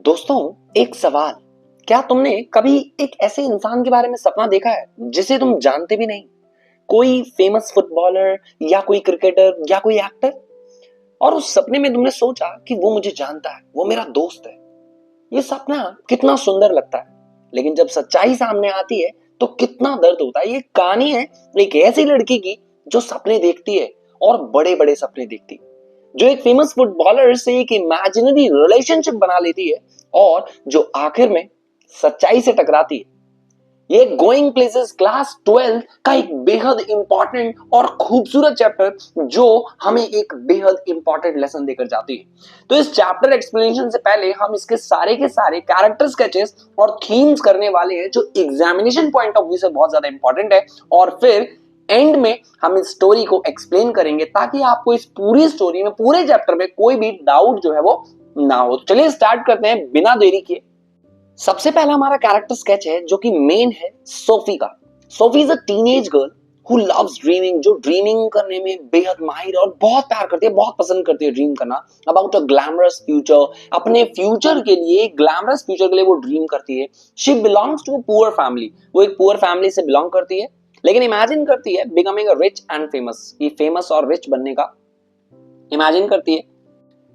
दोस्तों, एक सवाल। क्या तुमने कभी एक ऐसे इंसान के बारे में सपना देखा है जिसे तुम जानते भी नहीं? कोई फेमस फुटबॉलर या कोई क्रिकेटर या कोई एक्टर, और उस सपने में तुमने सोचा कि वो मुझे जानता है, वो मेरा दोस्त है। ये सपना कितना सुंदर लगता है, लेकिन जब सच्चाई सामने आती है तो कितना दर्द होता है। ये कहानी है एक ऐसी लड़की की जो सपने देखती है और बड़े बड़े सपने देखती है, जो एक फेमस फुटबॉलर से एक इमेजिनरी रिलेशनशिप बना लेती है और जो आखिर में सच्चाई से टकराती है। ये गोइंग प्लेसेस क्लास 12 का एक बेहद इंपॉर्टेंट और खूबसूरत चैप्टर जो हमें एक बेहद इंपॉर्टेंट लेसन देकर जाती है। तो इस चैप्टर एक्सप्लेनेशन से पहले हम इसके सारे के सारे कैरेक्टर स्केचेस और थीम्स करने वाले हैं, जो एग्जामिनेशन पॉइंट ऑफ व्यू से बहुत ज्यादा इंपॉर्टेंट है, और फिर एंड में हम इस स्टोरी को एक्सप्लेन करेंगे ताकि आपको इस पूरी स्टोरी में, पूरे चैप्टर में कोई भी डाउट जो है वो ना हो। तो चलिए स्टार्ट करते हैं बिना देरी किए। सबसे पहला हमारा कैरेक्टर स्केच है जो कि मेन है सोफी का। Sophie is a teenage girl who loves dreaming, जो ड्रीमिंग करने में बेहद माहिर और बहुत प्यार करती है, बहुत पसंद करती है ड्रीम करना अबाउट अ ग्लैमरस फ्यूचर। अपने फ्यूचर के लिए, ग्लैमरस फ्यूचर के लिए वो ड्रीम करती है। She belongs to a poor family, वो एक पुअर फैमिली से बिलोंग करती है, लेकिन इमेजिन करती है becoming a rich and famous, ये फेमस और रिच बनने का इमेजिन करती है।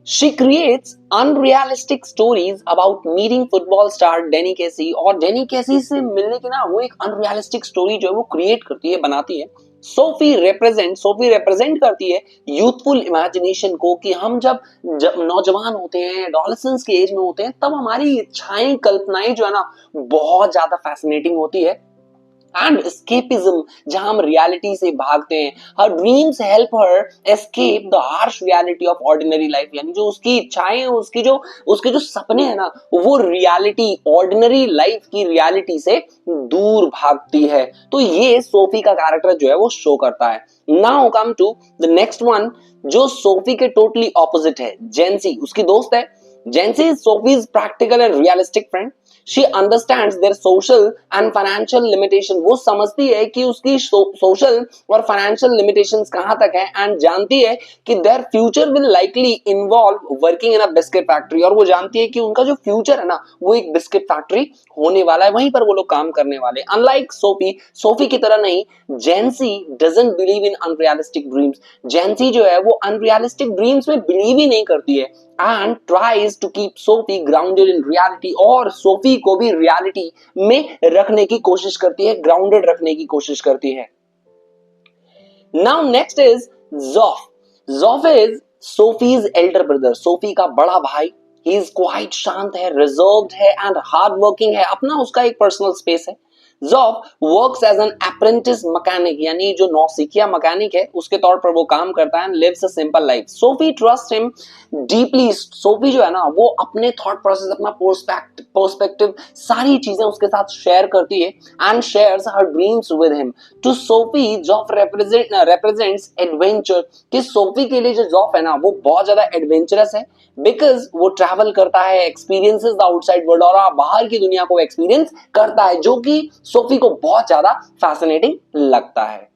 She creates unrealistic stories about meeting football star Danny Casey, और डेनी कैसी से मिलने की ना वो एक अनरियलिस्टिक स्टोरी जो है वो क्रिएट करती है, बनाती है। सोफी रिप्रेजेंट करती है यूथफुल इमेजिनेशन को, कि हम जब नौजवान होते हैं, एडोलेसेंस की एज में होते हैं, तब हमारी इच्छाएं, कल्पनाएं जो है ना बहुत ज्यादा फैसिनेटिंग होती है। एंड एस्केपिज्म, जहां हम रियलिटी से भागते हैं। हर dreams help her escape the harsh reality of ordinary life, यानी जो उसकी इच्छाएं, उसके जो सपने हैं ना, वो रियलिटी, ऑर्डिनरी लाइफ की रियलिटी से दूर भागती है। तो ये सोफी का कैरेक्टर जो है वो शो करता है। Now come to the next one, जो सोफी के टोटली ऑपोजिट है, जेंसी, उसकी दोस्त है। Jency is Sophie's practical and realistic friend. She understands their social and financial limitation. वो समझती है कि उसकी social और financial limitations कहाँ तक है, and जानती है कि their future will likely involve working in a biscuit factory, और वो जानती है कि उनका जो future है ना वो एक biscuit factory होने वाला है, वहीं पर वो लोग काम करने वाले। Unlike Sophie की तरह नहीं, Jency doesn't believe in unrealistic dreams. Jency जो है वो unrealistic dreams में believe ही नहीं करती है, and tries to keep Sophie grounded in reality, और सोफी को भी रियलिटी में रखने की कोशिश करती है, ग्राउंडेड रखने की कोशिश करती है। Now next is Zoff. Zoff is Sophie's elder brother, Sophie का बड़ा भाई। He is quite शांत है, रिजर्व्ड है एंड हार्ड वर्किंग है, अपना उसका एक पर्सनल स्पेस है। Zoff works as an apprentice mechanic, यानी जो नौसिखिया मैकेनिक है उसके तौर पर वो काम करता है, lives a simple life. Sophie trusts him deeply. Sophie जो है ना वो अपने थॉट प्रोसेस, अपना पर्सपेक्टिव, सारी चीजें उसके साथ शेयर करती है and shares her dreams with him. To Sophie Geoff represents adventure, कि सोफी के लिए जो जॉफ है ना वो बहुत ज्यादा एडवेंचरस है, बिकॉज वो ट्रैवल करता है, एक्सपीरियंसेस द आउटसाइड वर्ल्ड, और बाहर की दुनिया को एक्सपीरियंस करता है, जो कि सोफी को बहुत ज्यादा फैसिनेटिंग लगता है।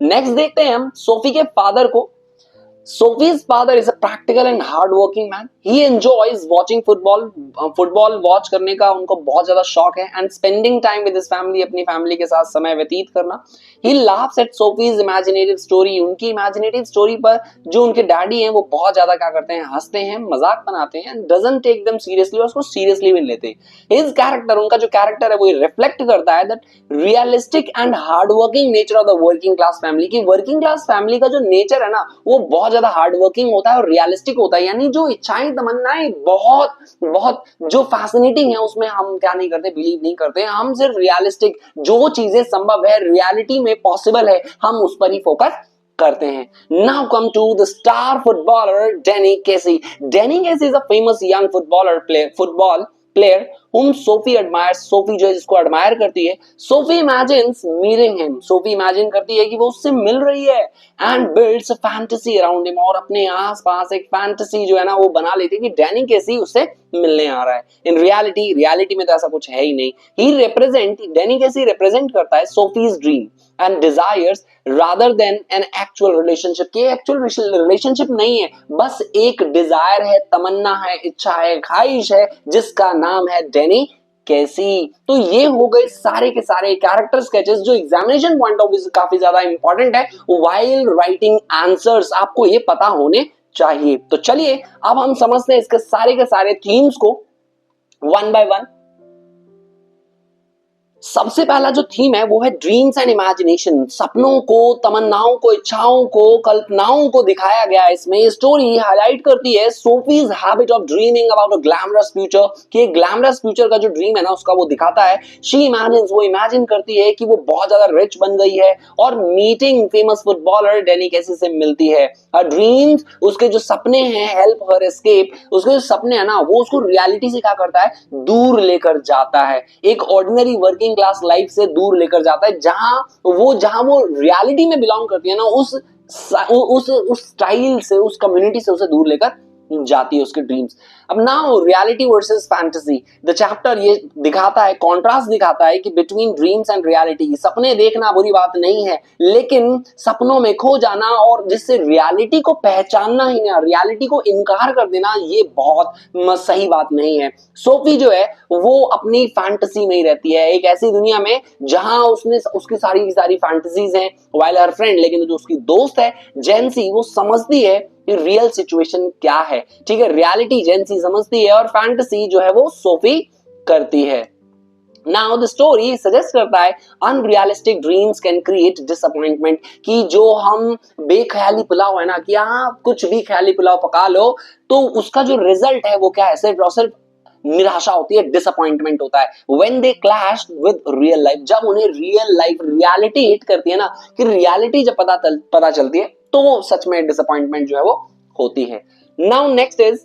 नेक्स्ट देखते हैं हम सोफी के फादर को। Sophie's father is a practical and hard-working man. He enjoys watching football. Football watch करने का उनको बहुत ज्यादा शौक है, and spending time with his family, अपनी फैमिली के साथ समय व्यतीत करना। He laughs at Sophie's imaginative story. उनकी इमेजिनेटिव स्टोरी पर जो उनके डैडी हैं वो बहुत ज्यादा क्या करते हैं, हंसते हैं, मजाक बनाते हैं, and doesn't take them seriously, और उसको सीरियसली भी लेते हैं। His character, उनका जो कैरेक्टर है वो रिफ्लेक्ट करता है that realistic and hard-working nature of the working class family, की वर्किंग क्लास फैमिली का जो नेचर है ना वो बहुत ज्यादा हार्ड वर्किंग होता है और रियलिस्टिक होता है, यानी जो इच्छाएं, तमन्नाएं बहुत बहुत जो फैसिनेटिंग है उसमें हम क्या नहीं करते, बिलीव नहीं करते, हम सिर्फ रियलिस्टिक, जो चीजें संभव है, रियलिटी में पॉसिबल है, हम उस पर ही फोकस करते हैं। Now come to the star footballer Danny Casey. Danny Casey is a famous young football player whom Sophie admires, Sophie जो है जिसको एडमायर करती है, Sophie imagines meeting him, Sophie imagine करती है कि वो उससे मिल रही है, and builds a fantasy around him, और अपने आसपास एक फैंटेसी जो है ना वो बना लेती है कि डैनी कैसी उससे मिलने आ रहा है। इन रियलिटी में तो ऐसा कुछ है ही नहीं। डैनी कैसी रिप्रेजेंट करता है Sophie's dream and desires rather than an actual relationship, के एक्चुअल रिलेशनशिप नहीं है, बस एक डिजायर है, तमन्ना है, इच्छा है, ख्वाहिश है, जिसका नाम है डैनी कैसी। तो ये हो गए सारे के सारे कैरेक्टर स्केचेस जो एग्जामिनेशन पॉइंट ऑफ व्यू से काफी ज्यादा इंपॉर्टेंट है। व्हाइल राइटिंग आंसर्स आपको ये पता होने चाहिए। तो चलिए अब हम समझते हैं इसके सारे के सारे थीम्स को वन बाय वन। सबसे पहला जो थीम है वो है ड्रीम्स एंड इमेजिनेशन, सपनों को, तमन्नाओं को, इच्छाओं को, कल्पनाओं को दिखाया गया है इसमें। स्टोरी हाईलाइट करती है Sophie's habit of dreaming about a glamorous future, कि ग्लैमरस फ्यूचर का जो ड्रीम है ना उसका वो दिखाता है। शी इमेजिन्स, वो इमेजिन करती है कि वो बहुत ज्यादा रिच बन गई है और मीटिंग फेमस फुटबॉलर डैनी कैसी से मिलती है। हर ड्रीम्स, उसके जो सपने हैं, हेल्प हर एस्केप, उसके जो सपने हैं ना वो उसको रियलिटी से क्या करता है, दूर लेकर जाता है, एक ऑर्डिनरी वर्किंग क्लास लाइफ से दूर लेकर जाता है, जहां वो रियलिटी में बिलोंग करती है ना उस स्टाइल से, उस कम्युनिटी से उसे दूर लेकर जाती है उसके ड्रीम्स। अब now reality versus fantasy, the chapter ये दिखाता है, कॉन्ट्रास्ट दिखाता है कि बिटवीन ड्रीम्स एंड रियलिटी। सपने देखना बुरी बात नहीं है, लेकिन सपनों में खो जाना और जिससे रियलिटी को पहचानना ही ना, रियलिटी को इनकार कर देना, ये बहुत सही बात नहीं है। सोफी जो है वो अपनी फैंटेसी में ही रहती है, एक ऐसी दुनिया में जहां उसकी सारी की सारी फैंटेसीज हैं, वाइल हर फ्रेंड, लेकिन जो उसकी दोस्त है जेंसी वो समझती है रियल सिचुएशन क्या है। ठीक है, रियलिटी जेंसी समझती है और फैंटेसी जो है वो सोफी करती है। नाउ द स्टोरी सजेस्ट करता है unrealistic dreams can create disappointment, कि जो हम बेख्याली पुलाव है ना, कि आप कुछ भी ख्याली पुलाव पका लो तो उसका जो रिजल्ट है वो क्या है, सिर्फ और सिर्फ निराशा होती है, डिसअपॉइंटमेंट होता है। When they clash with real life, जब उन्हें रियल लाइफ रियलिटी हिट करती है ना, कि रियलिटी जब पता चलती है तो सच में डिसअपॉइंटमेंट जो है वो होती है। Now next is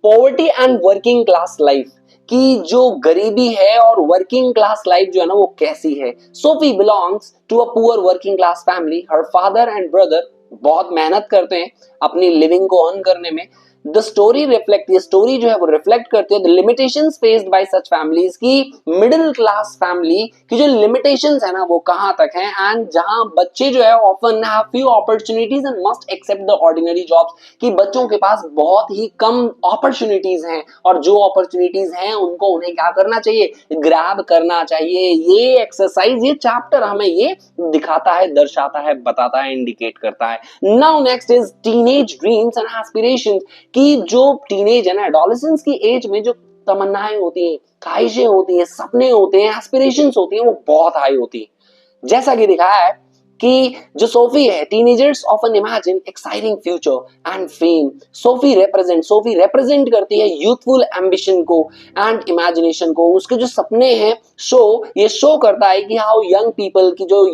poverty and working class life, कि जो गरीबी है और वर्किंग क्लास लाइफ जो है ना वो कैसी है। Sophie belongs to a poor working class family, her father and brother बहुत मेहनत करते हैं अपनी लिविंग को अर्न करने में। द स्टोरी रिफ्लेक्ट, ये स्टोरी जो है वो रिफ्लेक्ट करती है the limitations faced by such families, की मिडिल क्लास फैमिली की जो लिमिटेशंस है ना वो कहां तक हैं, एंड जहां बच्चे जो है often have few opportunities and must accept the ordinary jobs, कि बच्चों के पास बहुत ही कम अपॉर्चुनिटीज हैं और जो अपॉर्चुनिटीज हैं उनको उन्हें क्या करना चाहिए, ग्रैब करना चाहिए। ये एक्सरसाइज, ये चैप्टर हमें ये दिखाता है, दर्शाता है, बताता है, इंडिकेट करता है। Now next is teenage dreams and aspirations, कि जो टीनेज है ना, एडोलेसेंस की एज में जो तमन्नाएं होती हैं, ख्वाहिशें होती हैं, सपने होते हैं, एस्पिरेशंस होती हैं, वो बहुत हाई होती हैं। जैसा कि दिखाया है कि जो सोफी है, teenagers often imagine exciting future and fame. Sophie represent करती है यूथफुल एम्बिशन को एंड इमेजिनेशन को, उसके जो सपने हैं ये शो करता है कि हाउ यंग पीपल की जो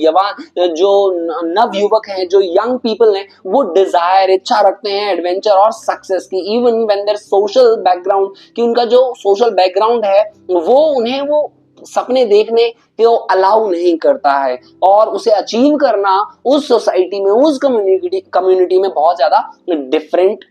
नव युवक हैं, जो यंग पीपल हैं, वो डिजायर, इच्छा रखते हैं एडवेंचर और सक्सेस की, even when their social background, कि उनका जो सोशल बैकग्राउंड है वो उन्हें वो सपने देखने को अलाउ नहीं करता है, और उसे अचीव करना उस सोसाइटी में, उस कम्युनिटी में बहुत ज्यादा डिफरेंट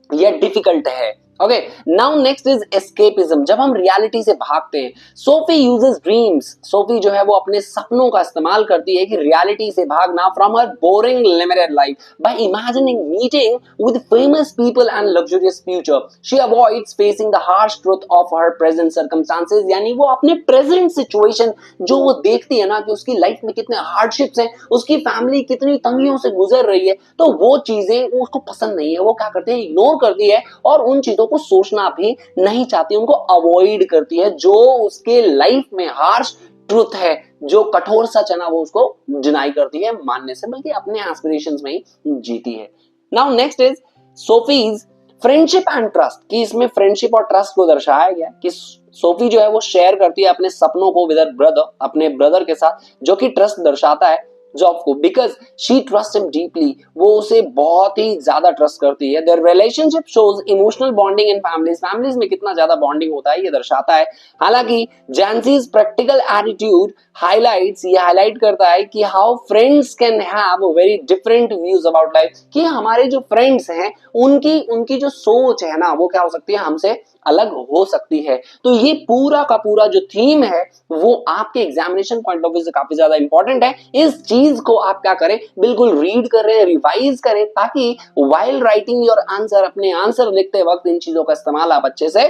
या डिफिकल्ट है। Okay, now next is escapism, जब हम रियलिटी से भागते हैं। सोफी यूजेस ड्रीम्स, सोफी जो है वो अपने सपनों का इस्तेमाल करती है कि रियलिटी से भागना from her boring limited life by imagining meeting with famous people and luxurious future. She avoids facing the harsh truth of her present circumstances, यानी वो अपने प्रेजेंट सिचुएशन जो वो देखती है ना कि उसकी लाइफ में कितने हार्डशिप्स हैं, उसकी फैमिली कितनी तंगियों से गुजर रही है, तो वो चीजें उसको पसंद नहीं है, वो क्या करती है, इग्नोर करती है और उन चीजों को सोचना भी नहीं चाहती, उनको अवॉइड करती है। जो उसके लाइफ में हार्श ट्रुथ है, जो कठोर सच है ना, वो उसको डिनाई करती है मानने से, बल्कि अपने एस्पिरेशंस में ही जीती है। Now next is Sophie's friendship and trust, कि इसमें फ्रेंडशिप और ट्रस्ट को दर्शाया गया कि सोफी जो है वो शेयर करती है अपने सपनों को विद हर ब्रदर, अपने ब्रदर के साथ, जो कि ट्रस्ट दर्शाता है। जॉब को, because she trust him deeply, वो उसे बहुत ही ज्यादा ट्रस्ट करती है। Their relationship shows emotional bonding in families में कितना ज्यादा बॉन्डिंग होता है ये दर्शाता है। हालांकि जैनसीज प्रैक्टिकल एटीट्यूड ये हाईलाइट करता है कि how friends can have very different views about life, कि हमारे जो फ्रेंड्स हैं उनकी उनकी जो सोच है ना वो क्या हो सकती है, हमसे अलग हो सकती है। तो ये पूरा का पूरा जो थीम है वो आपके एग्जामिनेशन पॉइंट ऑफ व्यू से काफी ज्यादा इंपॉर्टेंट है। इस चीज को आप क्या करें, बिल्कुल रीड करें, रिवाइज करें, ताकि वाइल राइटिंग योर आंसर, अपने आंसर लिखते वक्त इन चीजों का इस्तेमाल आप अच्छे से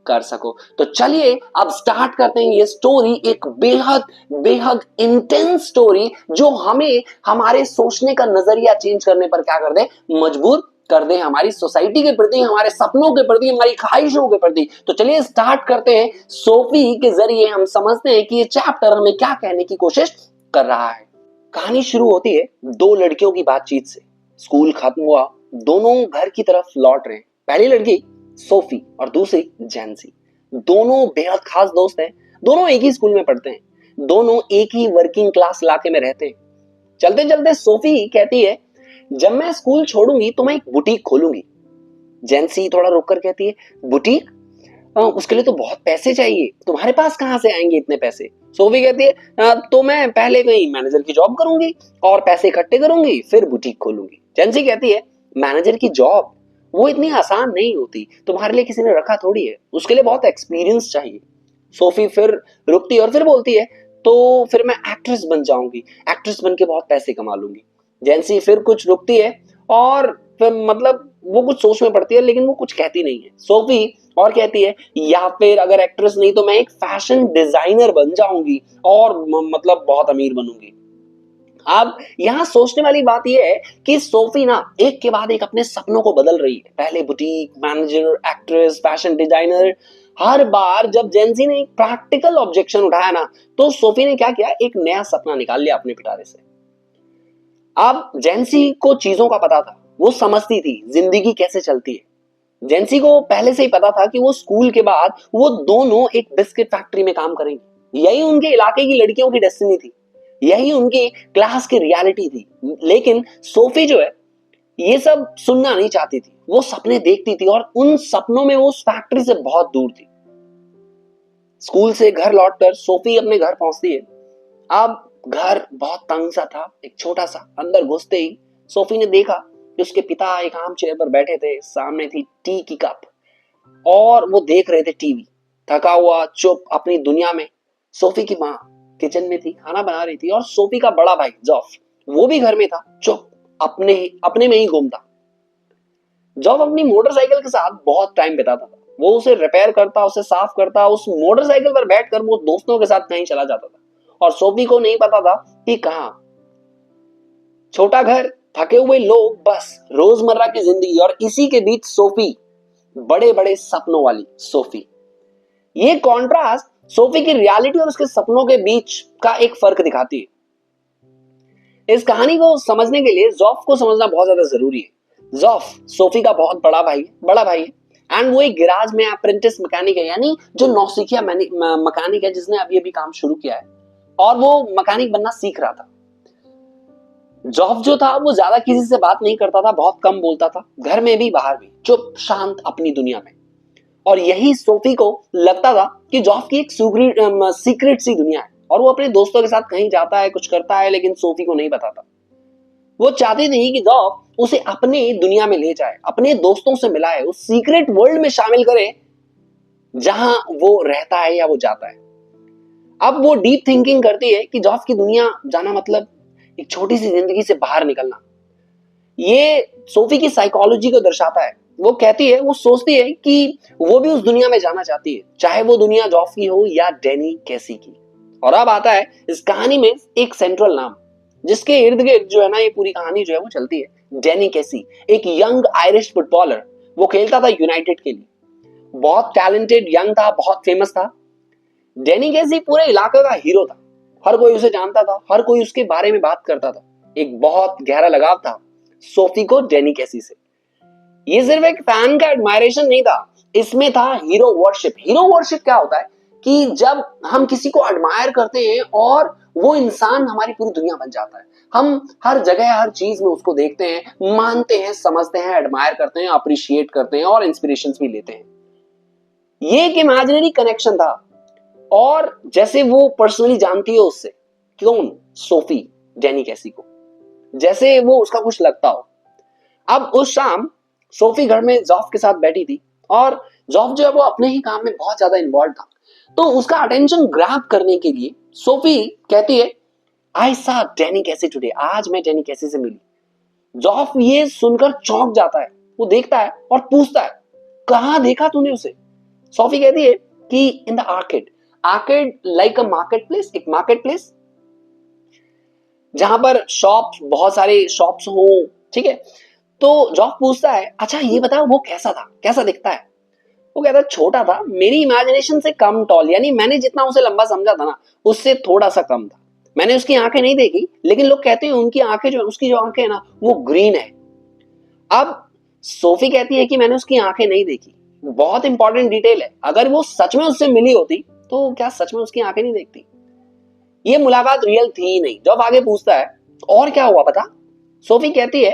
कर सको। तो चलिए अब स्टार्ट करते हैं ये स्टोरी, एक बेहद बेहद इंटेंस स्टोरी जो हमें हमारे सोचने का नजरिया चेंज करने पर क्या कर दे, मजबूर कर दे, हमारी सोसाइटी के प्रति, हमारे सपनों के प्रति, हमारी ख्वाहिशों के प्रति। तो चलिए स्टार्ट करते हैं। सोफी के जरिए हम समझते हैं कि ये चैप्टर हमें क्या कहने की कोशिश कर रहा है। कहानी शुरू होती है दो लड़कियों की बातचीत से। स्कूल खत्म हुआ, दोनों घर की तरफ लौट रहे हैं। पहली लड़की सोफी और दूसरी जैनसी, दोनों बेहद खास दोस्त हैं। दोनों एक ही स्कूल में पढ़ते हैं, दोनों एक ही वर्किंग क्लास इलाके में रहते हैं। चलते चलते सोफी कहती है, जब मैं स्कूल छोड़ूंगी तो मैं एक बुटीक खोलूंगी। जैनसी थोड़ा रुककर कहती है, बुटीक? उसके लिए तो बहुत पैसे चाहिए, तुम्हारे पास कहां से आएंगे इतने पैसे? सोफी कहती है, तो मैं पहले कहीं मैनेजर की जॉब करूंगी और पैसे इकट्ठे करूंगी, फिर बुटीक खोलूंगी। जैनसी कहती है, मैनेजर की जॉब वो इतनी आसान नहीं होती, तुम्हारे लिए किसी ने रखा थोड़ी है, उसके लिए बहुत एक्सपीरियंस चाहिए। सोफी फिर रुकती है और फिर बोलती है, तो फिर मैं एक्ट्रेस बन जाऊंगी, एक्ट्रेस बन के बहुत पैसे कमा लूंगी। जैनसी फिर कुछ रुकती है और फिर मतलब वो कुछ सोच में पड़ती है, लेकिन वो कुछ कहती नहीं है। सोफी और कहती है, या फिर अगर एक्ट्रेस नहीं तो मैं एक फैशन डिजाइनर बन जाऊंगी और मतलब बहुत अमीर बनूंगी। अब यहां सोचने वाली बात यह है कि सोफी ना एक के बाद एक अपने सपनों को बदल रही है। पहले boutique, manager, actress, fashion designer. हर बार जब जेंसी ने एक प्रैक्टिकल ऑब्जेक्शन उठाया ना, तो सोफी ने क्या किया, एक नया सपना निकाल लिया अपने पिटारे से। अब जेंसी को चीजों का पता था, वो समझती थी जिंदगी कैसे चलती है। जेंसी को पहले से ही पता था कि वो स्कूल के बाद वो दोनों एक बिस्किट फैक्ट्री में काम करेंगे। यही उनके इलाके की लड़कियों की डेस्टिनी थी, यही उनकी क्लास की रियलिटी थी। लेकिन सोफी जो है ये सब सुनना नहीं चाहती थी, वो सपने देखती थी और उन सपनों में वो उस फैक्ट्री से बहुत दूर थी। स्कूल से घर लौटकर सोफी अपने घर पहुंचती है। अब घर बहुत तंग सा था, एक छोटा सा। अंदर घुसते ही सोफी ने देखा कि उसके पिता एक आम चेयर पर बैठे थे, सामने थी टी की कप और वो देख रहे थे टीवी, थका हुआ, चुप, अपनी दुनिया में। सोफी की माँ किचन में थी, खाना बना रही थी और सोफी का बड़ा भाई जॉफ वो भी घर में था, चुप, अपने में ही घूमता। जॉफ अपनी मोटरसाइकिल के साथ बहुत टाइम बिताता था। वो उसे रिपेयर करता, उसे साफ करता, उस मोटरसाइकिल पर बैठकर वो दोस्तों के साथ कहीं चला जाता था और सोफी को नहीं पता था कि कहां। छोटा घर, थके हुए लोग, बस रोजमर्रा की जिंदगी, और इसी के बीच सोफी, बड़े बड़े सपनों वाली सोफी। ये कॉन्ट्रास्ट सोफी की रियलिटी और उसके सपनों के बीच का एक फर्क दिखाती है। इस कहानी को समझने के लिए जॉफ को समझना बहुत ज्यादा जरूरी है। जॉफ सोफी का बहुत बड़ा भाई है एंड वो एक गैराज में अप्रेंटिस मैकेनिक है, यानी जो नौसिखिया मैकेनिक है, जिसने अभी अभी काम शुरू किया है और वो मैकेनिक बनना सीख रहा था। जॉफ जो था वो ज्यादा किसी से बात नहीं करता था, बहुत कम बोलता था, घर में भी बाहर भी, चुप शांत अपनी दुनिया में। और यही सोफी को लगता था कि जॉफ की एक सीक्रेट सी दुनिया है और वो अपने दोस्तों के साथ कहीं जाता है, कुछ करता है, लेकिन सोफी को नहीं बताता। वो चाहती नहीं कि जॉफ उसे अपनी दुनिया में ले जाए, अपने दोस्तों से मिलाए, उस सीक्रेट वर्ल्ड में शामिल करे जहां वो रहता है या वो जाता है। अब वो डीप थिंकिंग करती है कि जॉफ की दुनिया जाना मतलब एक छोटी सी जिंदगी से बाहर निकलना। ये सोफी की साइकोलॉजी को दर्शाता है। वो कहती है, वो सोचती है कि वो भी उस दुनिया में जाना चाहती है, चाहे वो दुनिया जॉफ की हो या डैनी कैसी की। और अब आता है इस कहानी में एक सेंट्रल नाम, जिसके इर्द गिर्द जो है ना ये पूरी कहानी जो है वो चलती है। डैनी कैसी एक यंग आयरिश फुटबॉलर, वो खेलता था यूनाइटेड के लिए, बहुत टैलेंटेड, यंग था, बहुत फेमस था। डैनी कैसी पूरे इलाके का हीरो था, हर कोई उसे जानता था, हर कोई उसके बारे में बात करता था। एक बहुत गहरा लगाव था सोफी को डैनी कैसी से। ये सिर्फ एक फैन का एडमायरेशन नहीं था, इसमें था हीरो वर्शिप। हीरो वर्शिप क्या होता है कि जब हम किसी को एडमायर करते हैं और वो इंसान हमारी पूरी दुनिया बन जाता है, हम हर जगह हर चीज में उसको देखते हैं, मानते हैं, समझते हैं, एडमायर करते हैं, अप्रिशिएट करते हैं और इंस्पिरेशन भी लेते हैं। ये एक इमेजिनरी कनेक्शन था। और जैसे वो पर्सनली जानती है उससे, कौन, सोफी, डैनी कैसी को, जैसे वो उसका कुछ लगता हो। अब उस शाम सोफी घर में जॉफ के साथ बैठी थी और जॉफ जो है वो अपने ही काम में बहुत ज्यादा इन्वॉल्व था। तो उसका अटेंशन ग्रैब करने के लिए सोफी कहती है, आई सा डैनी कैसी टुडे, आज मैं डैनी कैसी से मिली। जॉफ ये सुनकर चौंक जाता है, वो देखता है और पूछता है, कहाँ देखा तूने उसे? सोफी कहती है कि in the arcade. Arcade like a market place, एक मार्केट प्लेस जहां पर शॉप्स, बहुत सारे शॉप्स हो, ठीक है। तो जॉफ पूछता है, अच्छा ये बता वो कैसा था, कैसा दिखता है? वो कहता है, छोटा था, मेरी इमेजिनेशन से कम टॉल, यानी मैंने जितना उसे लंबा समझा था ना, उससे थोड़ा सा कम था। मैंने उसकी आंखें नहीं देखी, लेकिन लोग कहते हैं उनकी आंखें जो, उसकी जो आंखें है ना, वो ग्रीन है। अब सोफी कहती है कि मैंने उसकी आंखें नहीं देखी। बहुत इंपॉर्टेंट डिटेल है, अगर वो सच में उससे मिली होती तो क्या सच में उसकी आंखें नहीं देखती? ये मुलाकात रियल थी ही नहीं। जॉब आगे पूछता है, और क्या हुआ बता? सोफी कहती है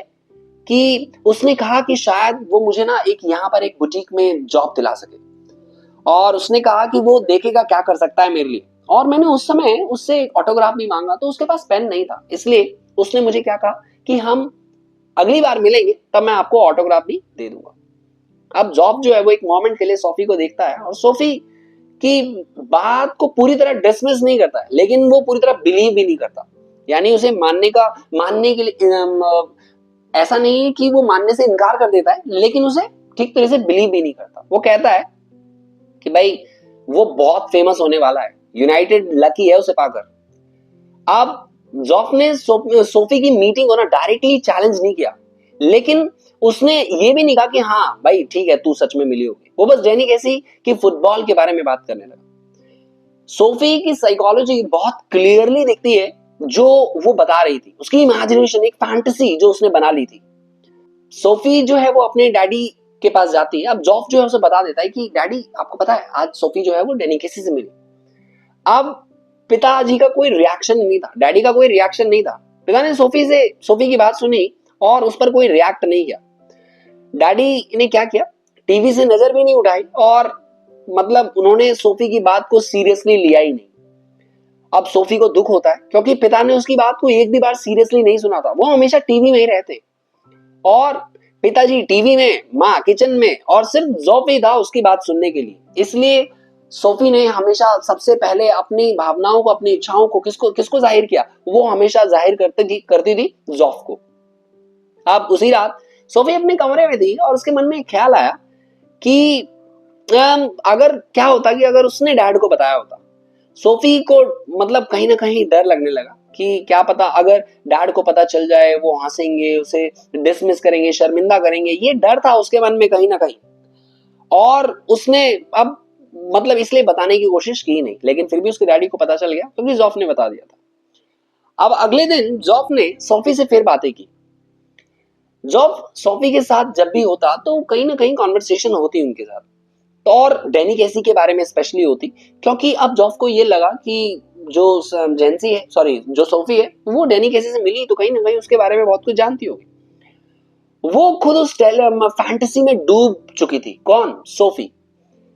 कि उसने कहा कि शायद वो मुझे ना एक यहाँ पर एक बुटीक में जॉब दिला सके, और उसने कहा कि वो देखेगा क्या कर सकता है मेरे लिए। और मैंने उस समय उससे ऑटोग्राफ भी मांगा तो उसके पास पेन नहीं था, इसलिए उसने मुझे क्या कहा कि हम अगली बार मिलेंगे तब मैं आपको ऑटोग्राफ भी दे दूंगा। अब जॉब जो है वो एक मोमेंट के लिए सोफी को देखता है और सोफी की बात को पूरी तरह डिसमिस नहीं करता है, लेकिन वो पूरी तरह बिलीव भी नहीं करता। यानी उसे मानने के लिए ऐसा नहीं है कि वो मानने से इनकार कर देता है, लेकिन उसे ठीक तरह से बिलीव भी नहीं करता। वो कहता है कि भाई वो बहुत फेमस होने वाला है, यूनाइटेड लकी है उसे पाकर। अब जॉफ ने सोफी की मीटिंग को ना डायरेक्टली चैलेंज नहीं किया, लेकिन उसने ये भी नहीं कहा कि हाँ भाई ठीक है तू सच में मिली होगी। वो बस डैनी कैसी कि फुटबॉल के बारे में बात करने लगा। सोफी की साइकोलॉजी बहुत क्लियरली दिखती है जो वो बता रही थी, उसकी इमेजिनेशन, एक फैंटेसी जो उसने बना ली थी। सोफी जो है वो अपने डैडी के पास जाती है। अब जॉफ जो है उसे बता देता है कि डैडी आपको पता है आज सोफी जो है वो डैनी कैसी से मिली। अब पिताजी का कोई रिएक्शन नहीं था, डैडी का कोई रिएक्शन नहीं था। पिता ने सोफी की बात सुनी और उस पर कोई रिएक्ट नहीं किया। डैडी ने क्या किया, टीवी से नजर भी नहीं उठाई और मतलब उन्होंने सोफी की बात को सीरियसली लिया ही नहीं। अब सोफी को दुख होता है क्योंकि पिता ने उसकी बात को एक भी बार सीरियसली नहीं सुना था। वो हमेशा टीवी में ही रहते और पिताजी टीवी में, माँ किचन में, और सिर्फ जोफी था उसकी बात सुनने के लिए। इसलिए सोफी ने हमेशा सबसे पहले अपनी भावनाओं को, अपनी इच्छाओं को किसको किसको जाहिर किया? वो हमेशा जाहिर करती थी जोफ को। अब उसी रात सोफी अपने कमरे में थी और उसके मन में एक ख्याल आया कि अगर क्या होता कि अगर उसने डैड को बताया होता। सोफी को मतलब कहीं ना कहीं डर लगने लगा कि क्या पता अगर डैड को पता चल जाए, वो हंसेंगे, उसे डिसमिस करेंगे, शर्मिंदा करेंगे। ये डर था उसके मन में कहीं ना कहीं, और उसने अब मतलब इसलिए बताने की कोशिश की नहीं, लेकिन फिर भी उसके डैडी को पता चल गया क्योंकि जॉफ ने बता दिया था। अब अगले दिन जॉफ ने सोफी से फिर बातें की। जॉफ सोफी के साथ जब भी होता तो कहीं ना कहीं कॉन्वर्सेशन होती उनके साथ, तो और डैनी कैसी के बारे में स्पेशली होती, क्योंकि अब जॉफ को ये लगा कि जो जेंसी है, सॉरी जो सोफी है, वो डैनी कैसी से मिली तो कहीं ना कहीं उसके बारे में बहुत कुछ जानती होगी। वो खुद उस फैंटेसी में डूब चुकी थी। कौन? सोफी।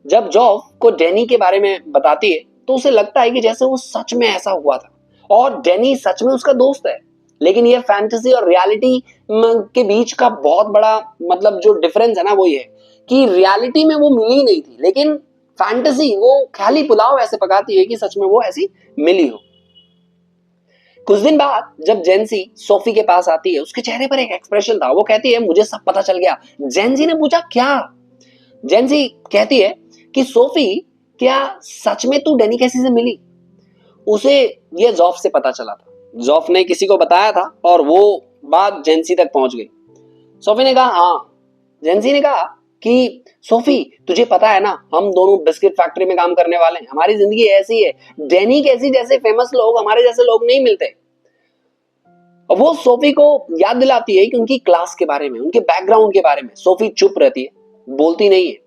जब जॉफ को डैनी के बारे में बताती है तो उसे लगता है कि जैसे वो सच में ऐसा हुआ था और डैनी सच में उसका दोस्त है। लेकिन ये फैंटेसी और रियलिटी के बीच का बहुत बड़ा मतलब जो डिफरेंस है ना, वो ये है कि रियलिटी में वो मिली नहीं थी, लेकिन फैंटेसी वो ख्याली पुलाव ऐसे पकाती है कि सच में वो ऐसी मिली हो। कुछ दिन बाद जब जेंसी सोफी के पास आती है, उसके चेहरे पर एक एक्सप्रेशन था। वो कहती है, मुझे सब पता चल गया। जेंसी ने पूछा, क्या? जेंसी कहती है कि सोफी, क्या सच में तू डैनी कैसी से मिली? उसे ये जॉफ से पता चला था, जॉफ ने किसी को बताया था और वो बात जेंसी तक पहुंच गई। सोफी ने कहा, हाँ। जेंसी ने कहा कि सोफी तुझे पता है ना, हम दोनों बिस्किट फैक्ट्री में काम करने वाले हैं, हमारी जिंदगी ऐसी है, डैनी कैसी जैसे फेमस लोग हमारे जैसे लोग नहीं मिलते। वो सोफी को याद दिलाती है कि उनकी क्लास के बारे में, उनके बैकग्राउंड के बारे में। सोफी चुप रहती है, बोलती नहीं है।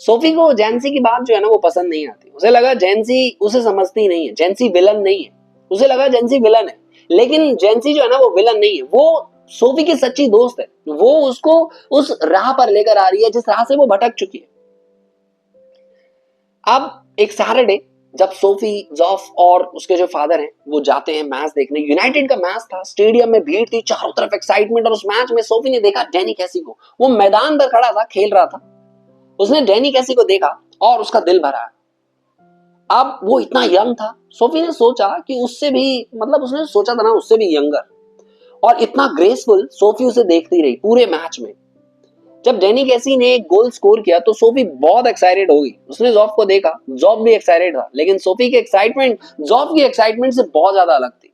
सोफी को जेंसी की बात जो है ना वो पसंद नहीं आती। उसे लगा जेंसी उसे समझती नहीं है, जेंसी विलन नहीं है। उसे लगा जेंसी विलन है, लेकिन जेंसी जो है ना वो विलन नहीं है, वो सोफी की सच्ची दोस्त है। वो उसको उस राह पर लेकर आ रही है जिस राह से वो भटक चुकी है। अब एक सैटरडे जब सोफी, जॉफ और उसके जो फादर हैं वो जाते हैं मैच देखने। यूनाइटेड का मैच था, स्टेडियम में भीड़ थी, चारों तरफ एक्साइटमेंट। और उस मैच में सोफी ने देखा डैनी कैसी को। वो मैदान पर खड़ा था, खेल रहा था। उसने डैनी कैसी को देखा और उसका दिल भरा। अब वो इतना यंग था, सोफी ने सोचा कि उससे भी, मतलब उसने सोचा था ना उससे भी यंगर और इतना ग्रेसफुल। सोफी उसे देखती रही पूरे मैच में। जब डैनी कैसी ने एक गोल स्कोर किया तो सोफी बहुत एक्साइटेड हो गई। उसने जॉफ को देखा, जॉफ भी एक्साइटेड था, लेकिन सोफी की एक्साइटमेंट जॉफ की एक्साइटमेंट से बहुत ज्यादा अलग थी।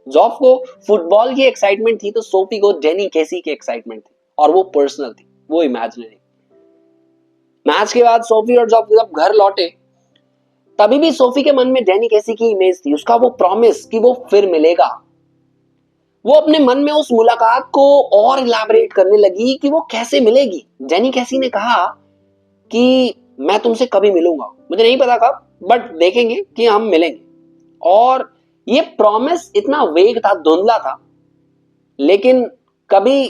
जॉफ को फुटबॉल की एक्साइटमेंट थी तो सोफी को डैनी कैसी की एक्साइटमेंट थी, और वो पर्सनल थी, वो इमेजिनरी। मैच के बाद सोफी और जॉफ जब घर लौटे तभी भी सोफी के मन में डैनी कैसी की इमेज थी, उसका वो प्रॉमिस कि वो फिर मिलेगा। वो अपने मन में उस मुलाकात को और इलैबोरेट करने लगी कि वो कैसे मिलेगी। डैनी कैसी ने कहा कि मैं तुमसे कभी मिलूंगा, मुझे नहीं पता कब, बट देखेंगे कि हम मिलेंगे। और ये प्रॉमिस इतना वेग था, धुंधला था, लेकिन कभी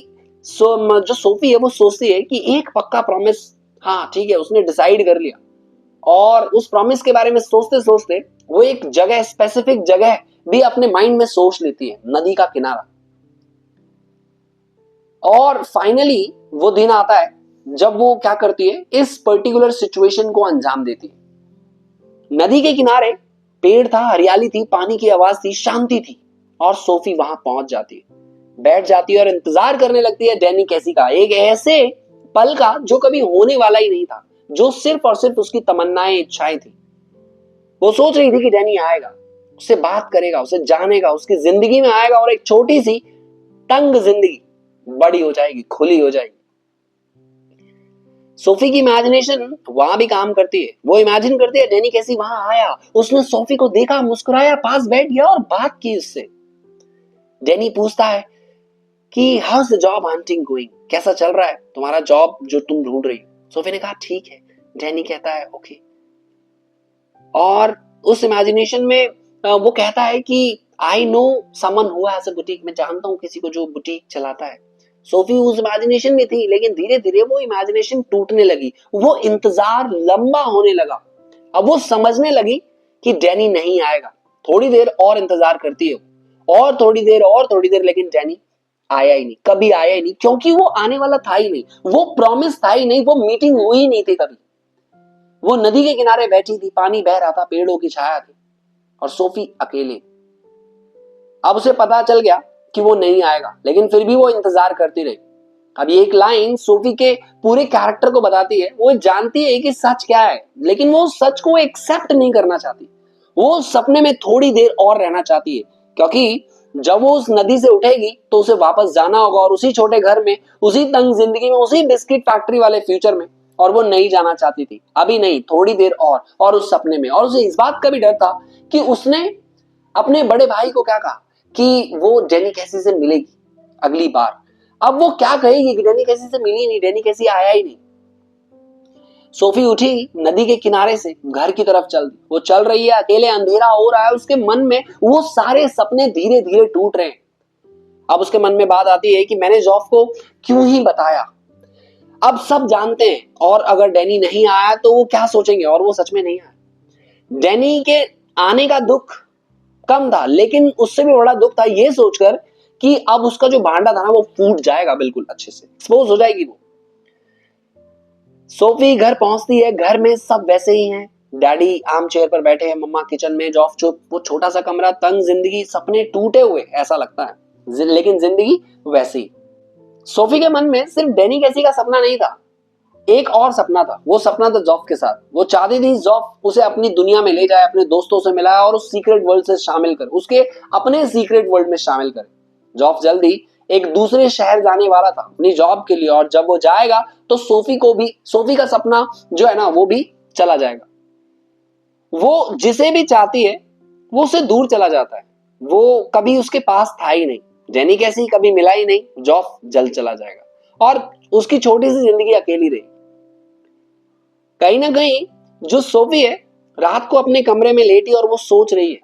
जो सोफी है वो सोचती है कि एक पक्का प्रॉमिस, हाँ ठीक है, उसने डिसाइड कर लिया। और उस प्रॉमिस के बारे में सोचते सोचते वो एक जगह, स्पेसिफिक जगह भी अपने माइंड में सोच लेती है, नदी का किनारा। और फाइनली वो दिन आता है जब वो क्या करती है, इस पर्टिकुलर सिचुएशन को अंजाम देती है। नदी के किनारे पेड़ था, हरियाली थी, पानी की आवाज थी, शांति थी। और सोफी वहां पहुंच जाती है, बैठ जाती है और इंतजार करने लगती है डैनी कैसी का, एक ऐसे पल का जो कभी होने वाला ही नहीं था, जो सिर्फ और सिर्फ उसकी तमन्नाएं, इच्छाएं थी। वो सोच रही थी कि डैनी आएगा, उससे बात करेगा, उसे जानेगा, उसकी जिंदगी में आएगा और एक छोटी सी तंग जिंदगी बड़ी हो जाएगी, खुली हो जाएगी। सोफी की इमेजिनेशन वहां भी काम करती है। वो इमेजिन करती है डैनी कैसी वहां आया, उसने सोफी को देखा, मुस्कुराया, पास बैठ गया और बात की उससे। डैनी पूछता है कि house the job hunting going, कैसा चल रहा है तुम्हारा जॉब जो तुम ढूंढ रही हो। सोफी ने कहा ठीक है। डैनी कहता है ओके। और उस इमेजिनेशन में वो कहता है कि I know someone who has a boutique, मैं जानता हूं किसी को जो बुटीक चलाता है। सोफी उस इमेजिनेशन में थी, लेकिन धीरे धीरे वो इमेजिनेशन टूटने लगी, वो इंतजार लंबा होने लगा। अब वो समझने लगी कि डैनी नहीं आएगा। थोड़ी देर और इंतजार करती है, और थोड़ी देर और थोड़ी देर, लेकिन डैनी आया ही नहीं, कभी आया ही नहीं, क्योंकि वो आने वाला था ही नहीं, वो प्रॉमिस था ही नहीं, वो मीटिंग हुई ही नहीं थी कभी। वो नदी के किनारे बैठी थी, पानी बह रहा था, पेड़ों की छाया थी, और सोफी अकेले। अब उसे पता चल गया कि वो नहीं आएगा, लेकिन फिर भी वो इंतजार करती रही। अब ये एक लाइन सोफी के पूरे कैरेक्टर को बताती है। वो जानती है कि सच क्या है, लेकिन वो सच को एक्सेप्ट नहीं करना चाहती। वो सपने में थोड़ी देर और रहना चाहती है, क्योंकि जब वो उस नदी से उठेगी तो उसे वापस जाना होगा, और उसी छोटे घर में, उसी तंग जिंदगी में, उसी बिस्किट फैक्ट्री वाले फ्यूचर में। और वो नहीं जाना चाहती थी, अभी नहीं, थोड़ी देर और उस सपने में। और उसे इस बात का भी डर था कि उसने अपने बड़े भाई को क्या कहा कि वो डैनी कैसी से मिलेगी अगली बार। अब वो क्या कहेगी कि डैनी कैसी से मिली नहीं, डैनी कैसी आया ही नहीं। सोफी उठी, नदी के किनारे से घर की तरफ चल दी। वो चल रही है अकेले, अंधेरा हो रहा है, उसके मन में वो सारे सपने धीरे धीरे टूट रहे हैं। अब उसके मन में बात आती है कि मैंने जॉफ को क्यों ही बताया। अब सब जानते हैं, और अगर डैनी नहीं आया तो वो क्या सोचेंगे, और वो सच में नहीं आया। डैनी के आने का दुख कम था, लेकिन उससे भी बड़ा दुख था ये सोचकर कि अब उसका जो भांडा था ना वो फूट जाएगा, बिल्कुल अच्छे से एक्सपोज हो जाएगी वो। सोफी घर पहुंचती है, घर में सब वैसे ही हैं। डैडी आर्म चेयर पर बैठे हैं, मम्मा किचन में, जॉफ चुप। वो छोटा सा कमरा, तंग जिंदगी, सपने टूटे हुए ऐसा लगता है, लेकिन जिंदगी वैसी। सोफी के मन में सिर्फ डैनी कैसी का सपना नहीं था, एक और सपना था। वो सपना था जॉफ के साथ। वो चाहती थी जॉफ उसे अपनी दुनिया में ले जाए, अपने दोस्तों से मिलाए और उस सीक्रेट वर्ल्ड से शामिल कर, उसके अपने सीक्रेट वर्ल्ड में शामिल करे। जॉफ जल्दी एक दूसरे शहर जाने वाला था अपनी जॉब के लिए, और जब वो जाएगा तो सोफी का सपना जो है ना वो भी चला जाएगा। वो जिसे भी चाहती है वो उससे दूर चला जाता है, वो कभी उसके पास था ही नहीं। डैनी कैसी कभी मिला ही नहीं, जॉफ जल्द चला जाएगा और उसकी छोटी सी जिंदगी अकेली रही। कहीं ना कहीं जो सोफी है रात को अपने कमरे में लेटी और वो सोच रही है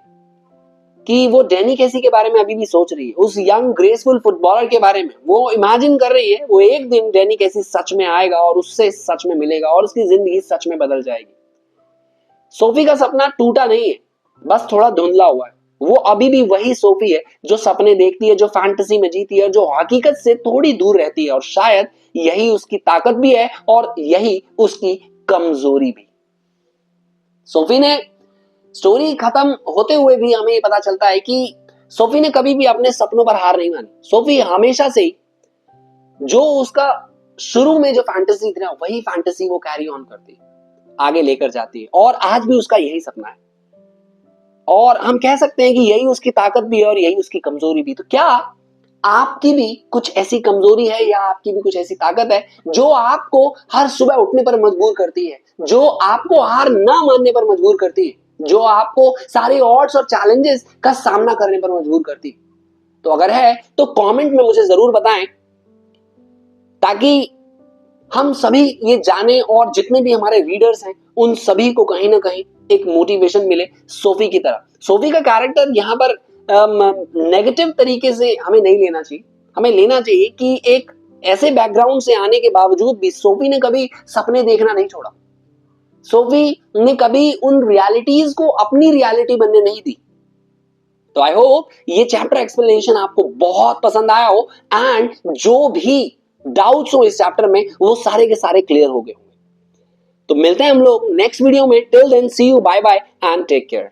कि वो डैनी कैसी के बारे में अभी भी सोच रही है, उस यंग ग्रेसफुल फुटबॉलर के बारे में वो इमेजिन कर रही है। वो एक दिन डैनी कैसी सच में आएगा और उससे सच में मिलेगा और उसकी जिंदगी सच में बदल जाएगी। सोफी का सपना टूटा नहीं है, बस थोड़ा धुंधला हुआ है। वो अभी भी वही सोफी है जो सपने देखती है, जो फैंटेसी में जीती है, जो हकीकत से थोड़ी दूर रहती है। और शायद यही उसकी ताकत भी है और यही उसकी कमजोरी भी। सोफी ने स्टोरी खत्म होते हुए भी हमें पता चलता है कि सोफी ने कभी भी अपने सपनों पर हार नहीं मानी। सोफी हमेशा से ही जो उसका शुरू में जो फैंटेसी थी ना, वही फैंटेसी वो कैरी ऑन करती है, आगे लेकर जाती है। और आज भी उसका यही सपना है और हम कह सकते हैं कि यही उसकी ताकत भी है और यही उसकी कमजोरी भी। तो क्या आपकी भी कुछ ऐसी कमजोरी है या आपकी भी कुछ ऐसी ताकत है जो आपको हर सुबह उठने पर मजबूर करती है, जो आपको हार ना मानने पर मजबूर करती है, जो आपको सारे ऑड्स और चैलेंजेस का सामना करने पर मजबूर करती है? तो अगर है तो कमेंट में मुझे जरूर बताएं, ताकि हम सभी ये जाने और जितने भी हमारे रीडर्स हैं उन सभी को कहीं ना कहीं एक मोटिवेशन मिले सोफी की तरह। सोफी का कैरेक्टर यहाँ पर नेगेटिव तरीके से हमें नहीं लेना चाहिए। हमें लेना चाहिए कि एक ऐसे बैकग्राउंड से आने के बावजूद भी सोफी ने कभी सपने देखना नहीं छोड़ा। सोफी ने कभी उन रियलिटीज को अपनी रियलिटी बनने नहीं दी। तो आई होप ये चैप्टर एक्सप्लेनेशन आपको बहुत पसंद आया हो एंड जो भी डाउट्स हो इस चैप्टर में वो सारे के सारे क्लियर हो गए होंगे। तो मिलते हैं हम लोग नेक्स्ट वीडियो में। Till then see you, bye bye and take care.